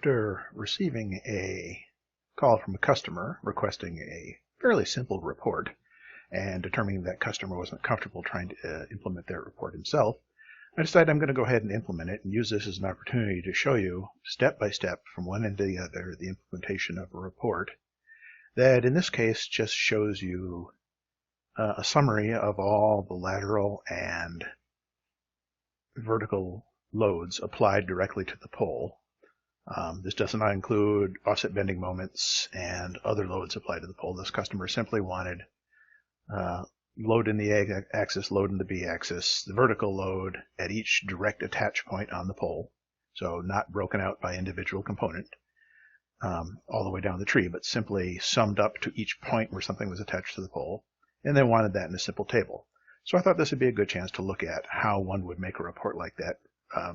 After receiving a call from a customer requesting a fairly simple report and determining that customer wasn't comfortable trying to implement that report himself, I decided I'm going to go ahead and implement it and use this as an opportunity to show you step by step from one end to the other the implementation of a report that in this case just shows you a summary of all the lateral and vertical loads applied directly to the pole. This does not include offset bending moments and other loads applied to the pole. This customer simply wanted load in the A-axis, load in the B-axis, the vertical load at each direct attach point on the pole, so not broken out by individual component all the way down the tree, but simply summed up to each point where something was attached to the pole, and they wanted that in a simple table. So I thought this would be a good chance to look at how one would make a report like that,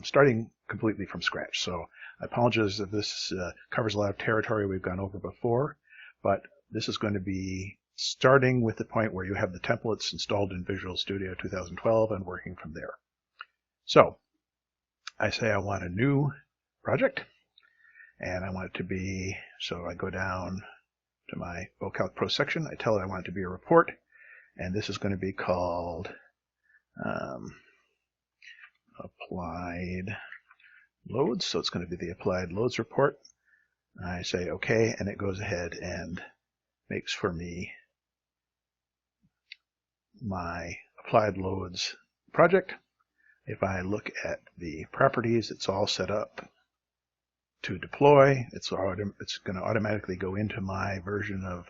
starting completely from scratch. So I apologize if this covers a lot of territory we've gone over before, but this is going to be starting with the point where you have the templates installed in Visual Studio 2012 and working from there. So I say I want a new project, and I want it to be, so I go down to my O-Calc Pro section, I tell it I want it to be a report, and this is going to be called Applied Loads, so it's going to be the Applied Loads report. I say OK, and it goes ahead and makes for me my Applied Loads project. If I look at the properties, it's all set up to deploy. It's going to automatically go into my version of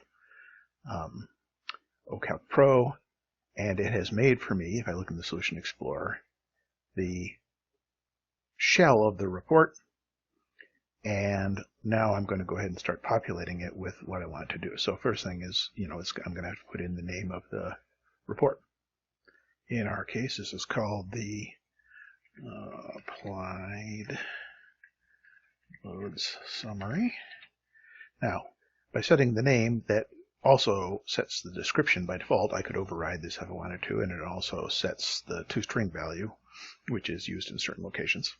O-Calc Pro, and it has made for me, if I look in the Solution Explorer, the shell of the report, and now I'm going to go ahead and start populating it with what I want to do. So first thing is, I'm going to have to put in the name of the report. In our case, this is called the Applied Loads Summary. Now, by setting the name, that also sets the description by default. I could override this if I wanted to, and it also sets the toString value, which is used in certain locations.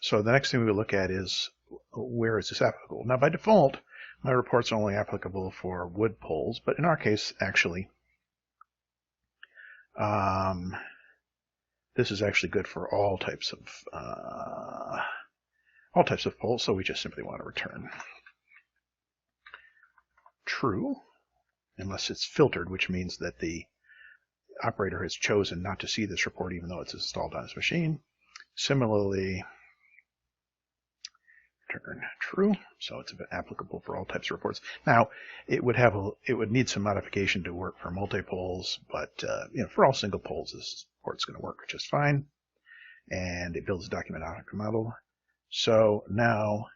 So the next thing we look at is where is this applicable. Now, by default, my reports are only applicable for wood poles, but in our case, actually, this is actually good for all types of poles. So we just simply want to return true, unless it's filtered, which means that the operator has chosen not to see this report even though it's installed on his machine. Similarly, return true, so it's applicable for all types of reports. Now, it would need some modification to work for multi-poles, but for all single poles, this report's going to work just fine. And it builds a document object model. So now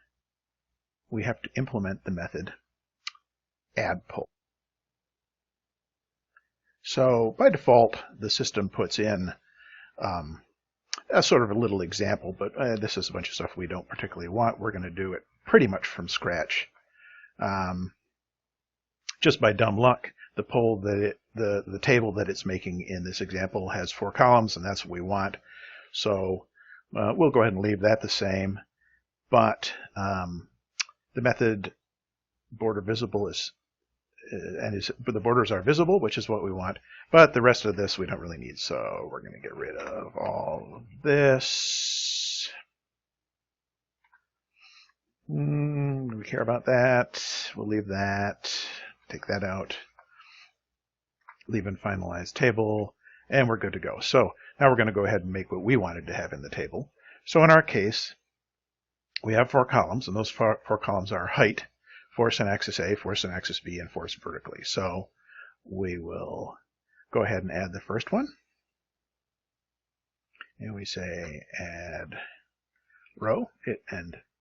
we have to implement the method add pole. So by default, the system puts in a sort of a little example, but this is a bunch of stuff we don't particularly want. We're going to do it pretty much from scratch. Just by dumb luck, the pole that the table that it's making in this example has 4 columns, and that's what we want. So we'll go ahead and leave that the same. But the method border visible is the borders are visible, which is what we want, but the rest of this we don't really need, so we're going to get rid of all of this. Do we care about that? We'll leave that, take that out, leave in finalized table, and we're good to go. So now we're going to go ahead and make what we wanted to have in the table. So in our case, we have 4 columns, and those 4 columns are height, force on axis A, force on axis B, and force vertically. So we will go ahead and add the first one. And we say add row.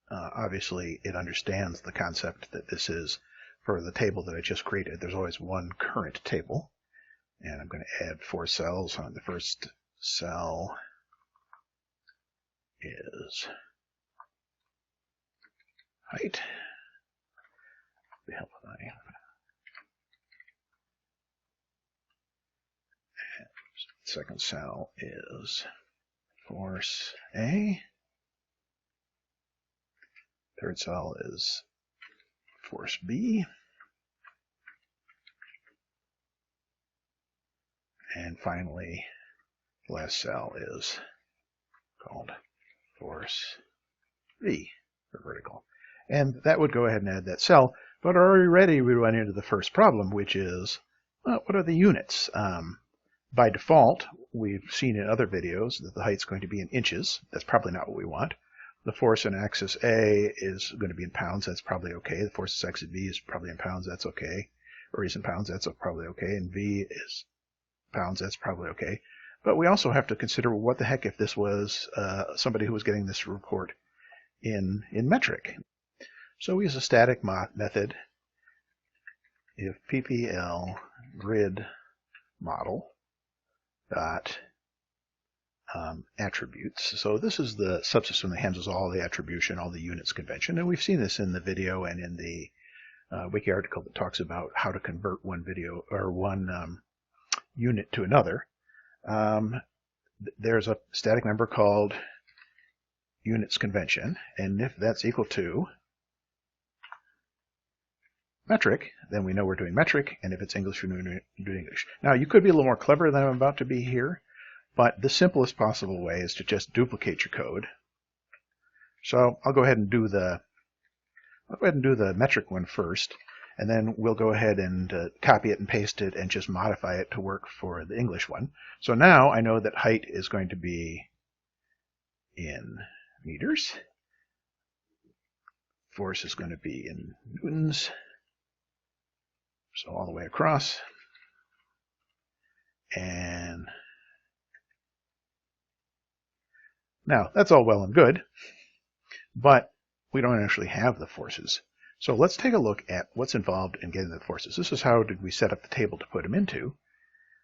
Obviously it understands the concept that this is for the table that I just created. There's always one current table. And I'm going to add 4 cells. On the first cell is height. Second cell is force A. Third cell is force B. And finally, the last cell is called force V for vertical. And that would go ahead and add that cell. But already we run into the first problem, which is, what are the units? By default, we've seen in other videos that the height's going to be in inches. That's probably not what we want. The force in axis A is going to be in pounds. That's probably okay. The force in axis B is probably in pounds. That's okay. Or is in pounds. That's probably okay. And V is pounds. That's probably okay. But we also have to consider, what the heck if this was somebody who was getting this report in metric. So we use a static method. If PPL grid model dot attributes. So this is the subsystem that handles all the attribution, all the units convention. And we've seen this in the video and in the wiki article that talks about how to convert one video or one unit to another. There's a static member called units convention, and if that's equal to metric, then we know we're doing metric, and if it's English, we're doing English. Now, you could be a little more clever than I'm about to be here, but the simplest possible way is to just duplicate your code. So I'll go ahead and do the metric one first, and then we'll go ahead and copy it and paste it and just modify it to work for the English one. So now I know that height is going to be in meters. Force is going to be in newtons. So all the way across. And now that's all well and good, but we don't actually have the forces. So let's take a look at what's involved in getting the forces. This is how did we set up the table to put them into.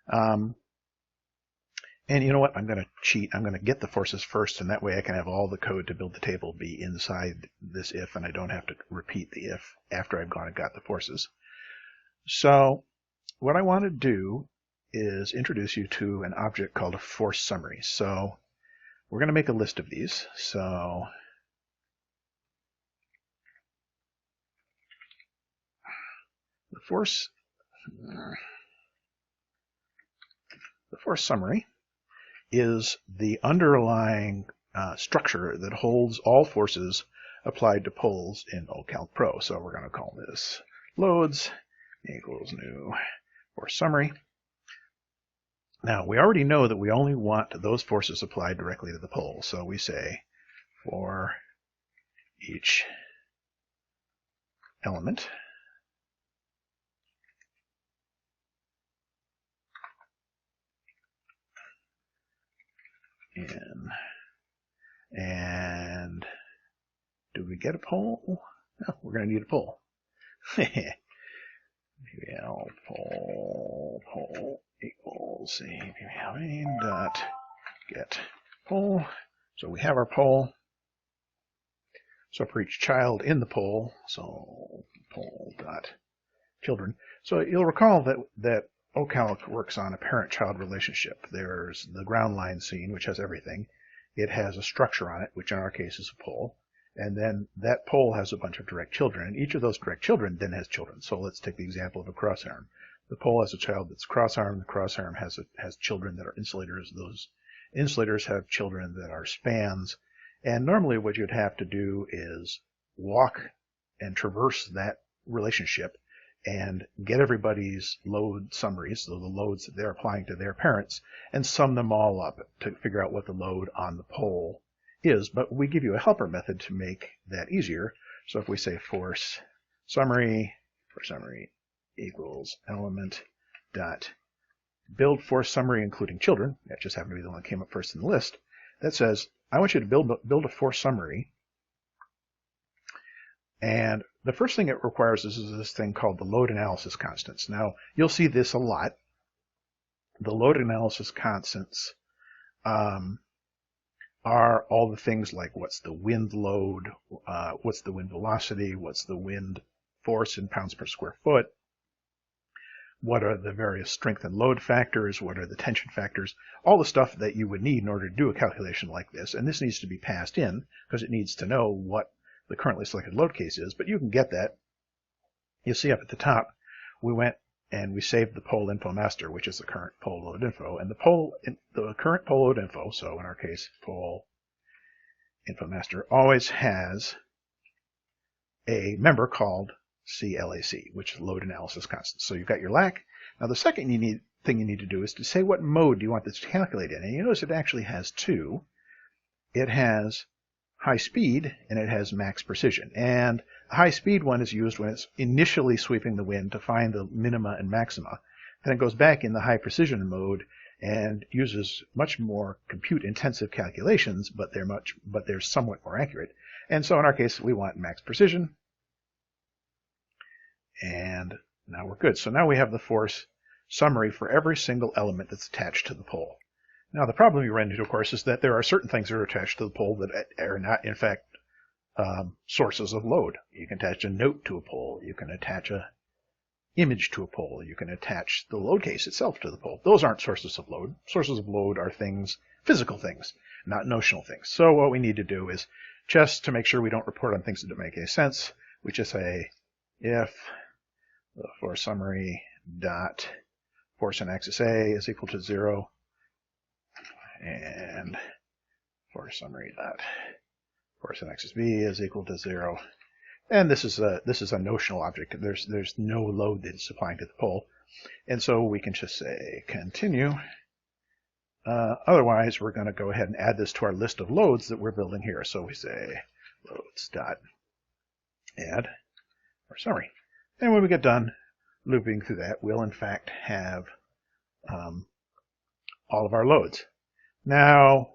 And you know what? I'm going to cheat. I'm going to get the forces first, and that way I can have all the code to build the table be inside this if, and I don't have to repeat the if after I've gone and got the forces. So what I want to do is introduce you to an object called a force summary. So we're going to make a list of these. So the force summary is the underlying structure that holds all forces applied to poles in O-Calc Pro. So we're going to call this loads equals new force summary. Now, we already know that we only want those forces applied directly to the pole. So we say for each element in, and do we get a pole? No, we're going to need a pole. pole equals dot get pole. So we have our pole. So for each child in the pole, so pole dot children. So you'll recall that O-Calc works on a parent-child relationship. There's the ground line scene, which has everything. It has a structure on it, which in our case is a pole. And then that pole has a bunch of direct children, and each of those direct children then has children. So let's take the example of a crossarm. The pole has a child that's crossarm. The crossarm has children that are insulators. Those insulators have children that are spans. And normally what you'd have to do is walk and traverse that relationship and get everybody's load summaries, so the loads that they're applying to their parents, and sum them all up to figure out what the load on the pole is. But we give you a helper method to make that easier. So if we say force summary equals element dot build force summary including children, that just happened to be the one that came up first in the list, that says I want you to build a force summary. And the first thing it requires is this thing called the load analysis constants. Now, you'll see this a lot. The load analysis constants are all the things like what's the wind load, what's the wind velocity, what's the wind force in pounds per square foot, what are the various strength and load factors, what are the tension factors, all the stuff that you would need in order to do a calculation like this. And this needs to be passed in because it needs to know what the currently selected load case is, but you can get that. You'll see up at the top, we went and we saved the poll info master, which is the current poll load info, and the current poll load info, so in our case, poll info master, always has a member called CLAC, which is load analysis constant. So you've got your LAC. Now the second thing you need to do is to say what mode do you want this to calculate in. And you notice it actually has two. It has high speed and it has max precision. And the high speed one is used when it's initially sweeping the wind to find the minima and maxima. Then it goes back in the high precision mode and uses much more compute intensive calculations, but they're somewhat more accurate. And so in our case, we want max precision. And now we're good. So now we have the force summary for every single element that's attached to the pole. Now the problem you run into, of course, is that there are certain things that are attached to the pole that are not, in fact, sources of load. You can attach a note to a pole. You can attach an image to a pole. You can attach the load case itself to the pole. Those aren't sources of load. Sources of load are things, physical things, not notional things. So what we need to do is, just to make sure we don't report on things that don't make any sense, we just say if the force summary dot force on axis A is equal to 0, and force summary dot force on axis B is equal to 0. And this is a notional object. There's no load that it's applying to the pole, and so we can just say continue. Otherwise, we're going to go ahead and add this to our list of loads that we're building here. So we say loads dot add our summary, and when we get done looping through that, we'll in fact have all of our loads. Now,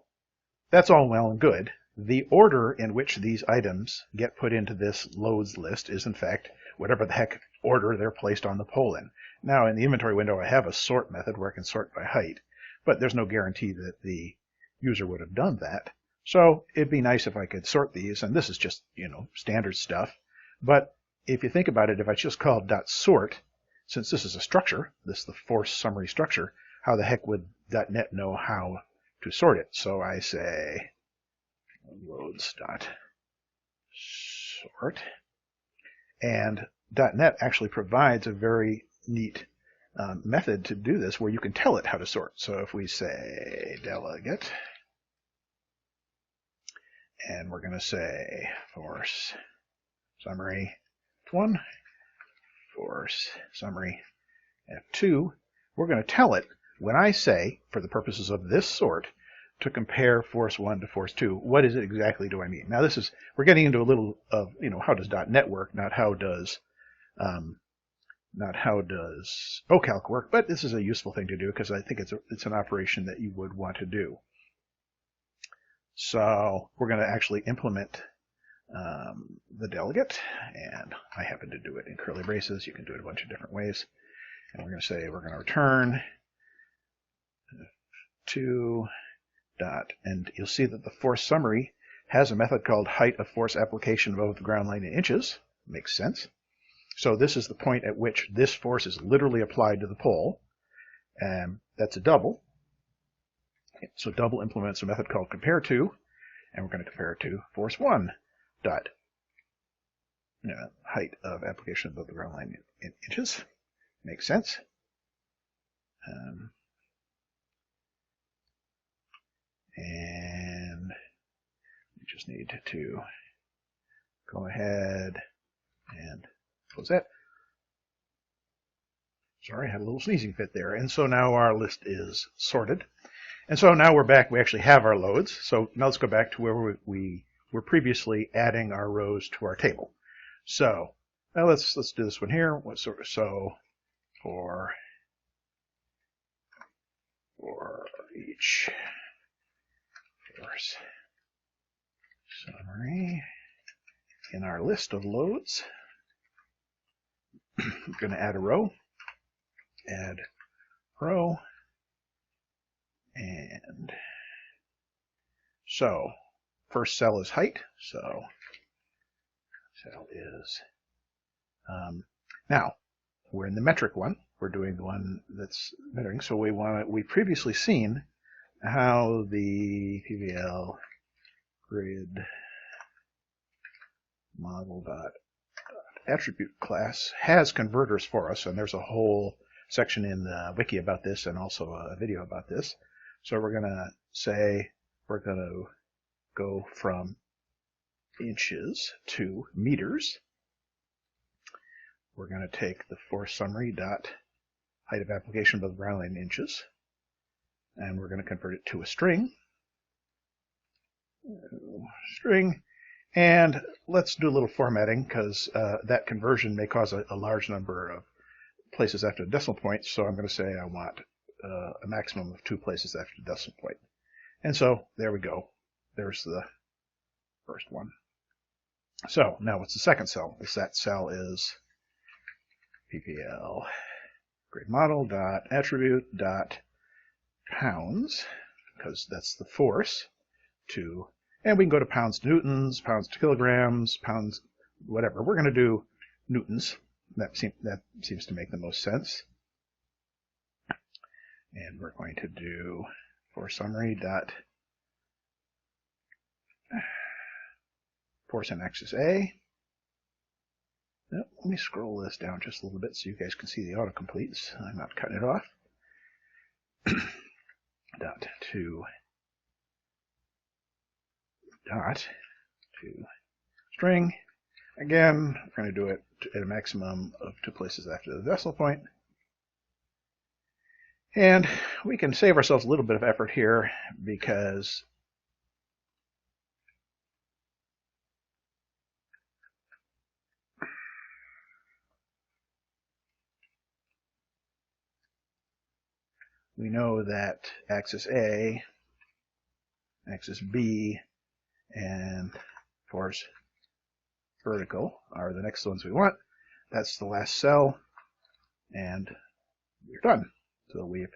that's all well and good. The order in which these items get put into this loads list is in fact whatever the heck order they're placed on the pole in. Now, in the inventory window, I have a sort method where I can sort by height, but there's no guarantee that the user would have done that. So it'd be nice if I could sort these, and this is just, standard stuff. But if you think about it, if I just call .sort, since this is a structure, this is the force summary structure, how the heck would .NET know how to sort it? So I say loads.sort, and .NET actually provides a very neat method to do this where you can tell it how to sort. So if we say delegate, and we're going to say force summary F1, force summary F2, we're going to tell it, when I say, for the purposes of this sort, to compare force 1 to force 2, what is it exactly do I mean? Now we're getting into a little of, how does .NET work, not how does O-Calc work, but this is a useful thing to do because I think it's an operation that you would want to do. So we're going to actually implement the delegate, and I happen to do it in curly braces. You can do it a bunch of different ways. And we're going to say we're going to return 2 dot, and you'll see that the force summary has a method called height of force application above the ground line in inches. Makes sense. So this is the point at which this force is literally applied to the pole, and that's a double. So double implements a method called compare to, and we're going to compare it to force 1 dot height of application above the ground line in inches. Makes sense. And we just need to go ahead and close that. Sorry, I had a little sneezing fit there. And so now our list is sorted. And so now we're back. We actually have our loads. So now let's go back to where we were previously adding our rows to our table. So now let's do this one here. So for each force summary in our list of loads, I'm going to add a row. Add row. And so first cell is height. So cell is now we're in the metric one. We're doing the one that's measuring. So we've previously seen how the PVL grid model.attribute class has converters for us, and there's a whole section in the wiki about this and also a video about this. So we're going to say we're going to go from inches to meters. We're going to take the for summary dot height of application above the brown line in inches, and we're going to convert it to a string. And let's do a little formatting, because that conversion may cause a large number of places after the decimal point. So I'm going to say I want a maximum of 2 places after the decimal point. And so there we go. There's the first one. So now what's the second cell? That cell is PPL grade model dot attribute dot pounds, because that's the force, and we can go to pounds to newtons, pounds to kilograms, pounds, whatever. We're going to do newtons. That seems to make the most sense. And we're going to do for summary dot force on axis A. Let me scroll this down just a little bit so you guys can see the autocompletes. I'm not cutting it off. Dot to string. Again, we're going to do it at a maximum of 2 places after the decimal point. And we can save ourselves a little bit of effort here, because we know that axis A, axis B, and force vertical are the next ones we want. That's the last cell, and we're done. So we've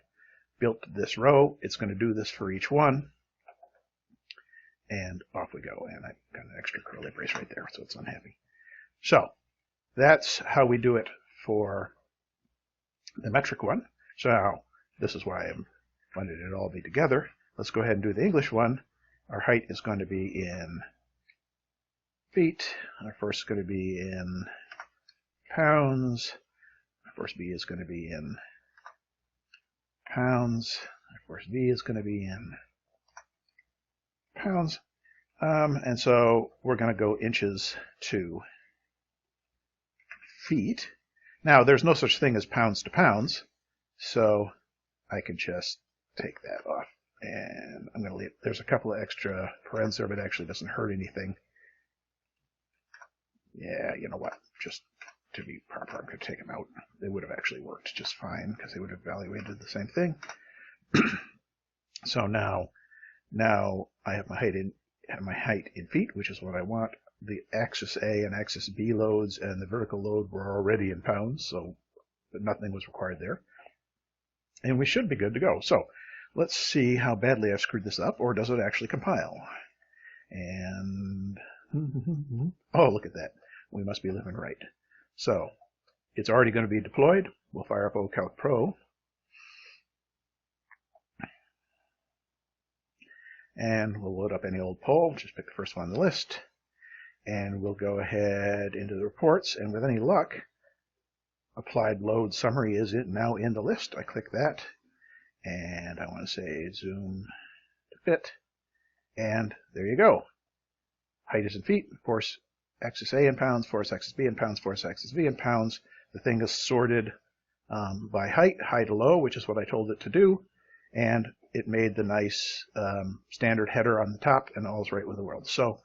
built this row. It's going to do this for each one, and off we go. And I've got an extra curly brace right there, so it's unhappy. So that's how we do it for the metric one. So now, this is why I wanted it all be together. Let's go ahead and do the English one. Our height is going to be in feet. Our force is going to be in pounds. Our force B is going to be in pounds. Our force V is going to be in pounds. And so we're going to go inches to feet. Now, there's no such thing as pounds to pounds, so I can just take that off. And I'm going to leave. There's a couple of extra parens there, but it actually doesn't hurt anything. Yeah, you know what? Just to be proper, I'm going to take them out. They would have actually worked just fine, because they would have evaluated the same thing. So now I have my height in feet, which is what I want. The axis A and axis B loads and the vertical load were already in pounds, so nothing was required there. And we should be good to go. So let's see how badly I've screwed this up, or does it actually compile? And oh, look at that. We must be living right. So it's already going to be deployed. We'll fire up O-Calc Pro. And we'll load up any old poll. Just pick the first one on the list. And we'll go ahead into the reports. And with any luck, applied load summary is now in the list. I click that. And I want to say zoom to fit. And there you go. Height is in feet. Force axis A in pounds. Force axis B in pounds. Force axis V in pounds. The thing is sorted by height, high to low, which is what I told it to do. And it made the nice standard header on the top, and all's right with the world. So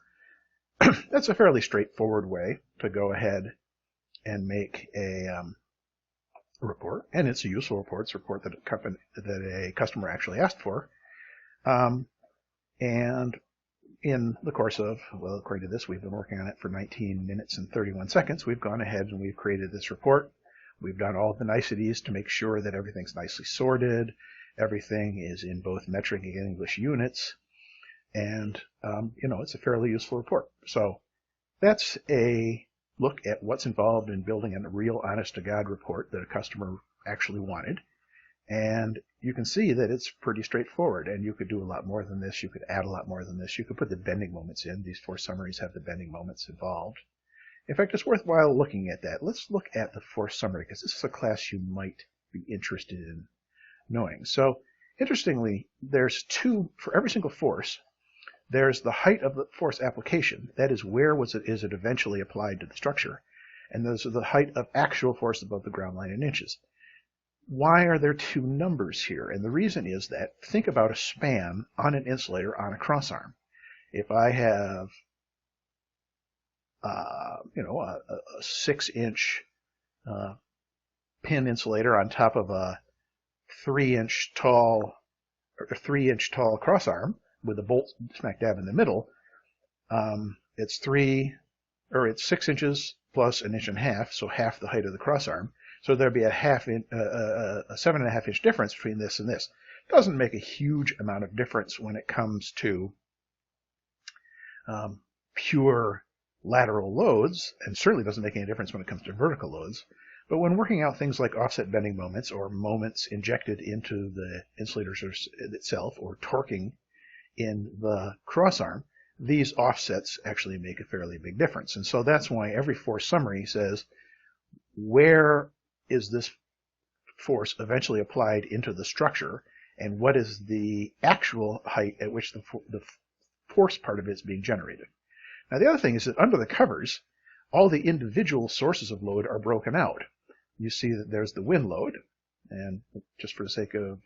that's a fairly straightforward way to go ahead and make a report, and it's a useful report. It's a report that a customer actually asked for. And in the course of, well, according to this, we've been working on it for 19 minutes and 31 seconds. We've gone ahead and we've created this report. We've done all the niceties to make sure that everything's nicely sorted. Everything is in both metric and English units. And, it's a fairly useful report. So that's a look at what's involved in building a real honest-to-God report that a customer actually wanted. And you can see that it's pretty straightforward, and you could do a lot more than this. You could add a lot more than this. You could put the bending moments in. These 4 summaries have the bending moments involved. In fact, it's worthwhile looking at that. Let's look at the force summary, because this is a class you might be interested in knowing. So, interestingly, there's two, for every single force, there's the height of the force application. That is, where is it eventually applied to the structure. And those are the height of actual force above the ground line in inches. Why are there two numbers here? And the reason is that, think about a span on an insulator on a crossarm. If I have a 6-inch pin insulator on top of a 3-inch tall crossarm with a bolt smack dab in the middle, it's 6 inches plus an inch and a half, so half the height of the crossarm. So there'd be a 7.5 inch difference between this and this. Doesn't make a huge amount of difference when it comes to pure lateral loads, and certainly doesn't make any difference when it comes to vertical loads. But when working out things like offset bending moments, or moments injected into the insulator itself, or torquing in the crossarm, these offsets actually make a fairly big difference. And so that's why every force summary says, where is this force eventually applied into the structure, and what is the actual height at which the force part of it is being generated. Now, the other thing is that under the covers, all the individual sources of load are broken out. You see that there's the wind load, and just for the sake of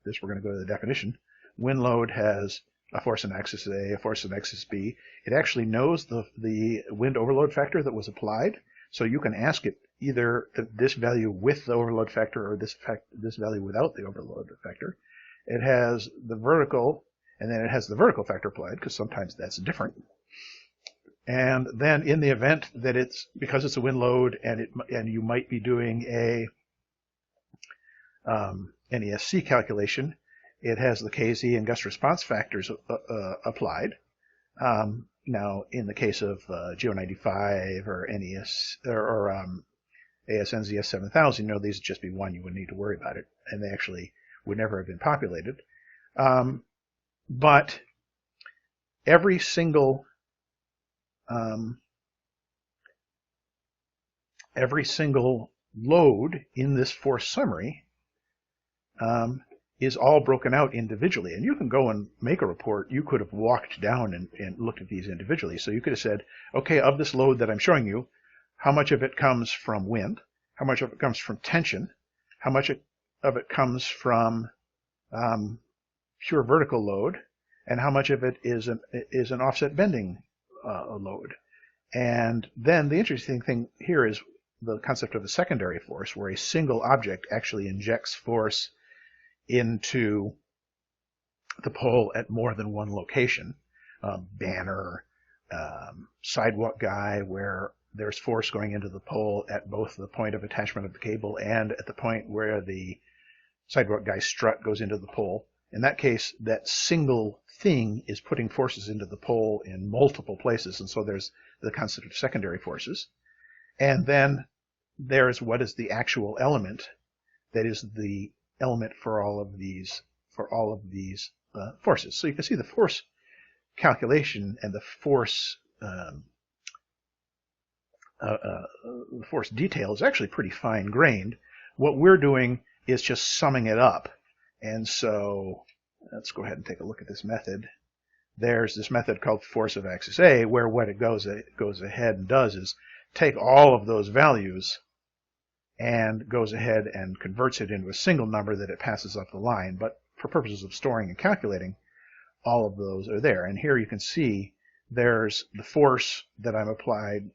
this, we're going to go to the definition. Wind load has a force in axis A, a force in axis B. It actually knows the wind overload factor that was applied, so you can ask it either this value with the overload factor or this value without the overload factor. It has the vertical, and then it has the vertical factor applied, because sometimes that's different. And then in the event that because it's a wind load and you might be doing a NESC calculation, it has the KZ and gust response factors applied. Now, in the case of GO95 or NES or ASNZS 7000, these would just be one. You wouldn't need to worry about it, and they actually would never have been populated. But every single load in this force summary is all broken out individually. And you can go and make a report. You could have walked down and looked at these individually. So you could have said, okay, of this load that I'm showing you, how much of it comes from wind? How much of it comes from tension? How much of it comes from pure vertical load? And how much of it is an offset bending load? And then the interesting thing here is the concept of a secondary force, where a single object actually injects force into the pole at more than one location. Banner, sidewalk guy, where there's force going into the pole at both the point of attachment of the cable and at the point where the sidewalk guy's strut goes into the pole. In that case, that single thing is putting forces into the pole in multiple places, and so there's the concept of secondary forces. And then there's what is the actual element that is the element for all of these forces. So you can see the force calculation and the force detail is actually pretty fine-grained. What we're doing is just summing it up. And so let's go ahead and take a look at this method. There's this method called force of axis A, where what it goes ahead and does is take all of those values and goes ahead and converts it into a single number that it passes up the line. But for purposes of storing and calculating, all of those are there. And here you can see there's the force that I'm applied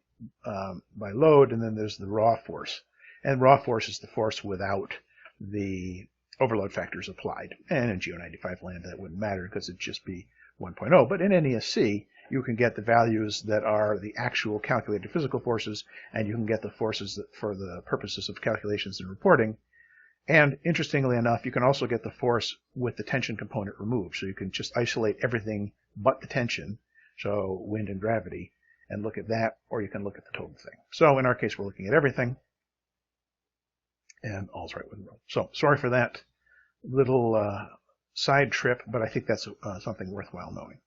by load, and then there's the raw force. And raw force is the force without the overload factors applied. And in GO95 land, that wouldn't matter because it'd just be 1.0. But in NESC, you can get the values that are the actual calculated physical forces, and you can get the forces that, for the purposes of calculations and reporting. And interestingly enough, you can also get the force with the tension component removed. So you can just isolate everything but the tension, so wind and gravity, and look at that, or you can look at the total thing. So in our case, we're looking at everything, and all's right with the world. So sorry for that little side trip, but I think that's something worthwhile knowing.